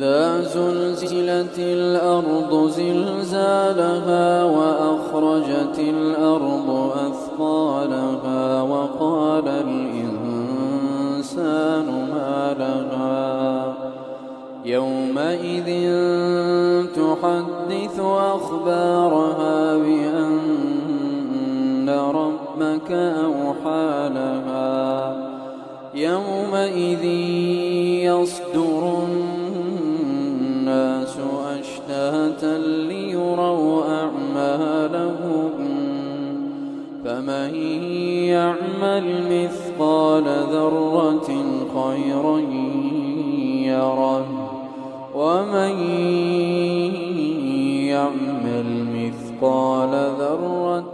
إذا زلزلت الأرض زلزالها وأخرجت الأرض أثقالها وقال الإنسان ما لها يومئذ تحدث أخبارها بأن ربك أوحى لها يومئذ يصدر الناس أشتاتا ليروا أعمالهم فمن يعمل مثقال ذرة خيرا يره ومن يعمل مثقال ذرة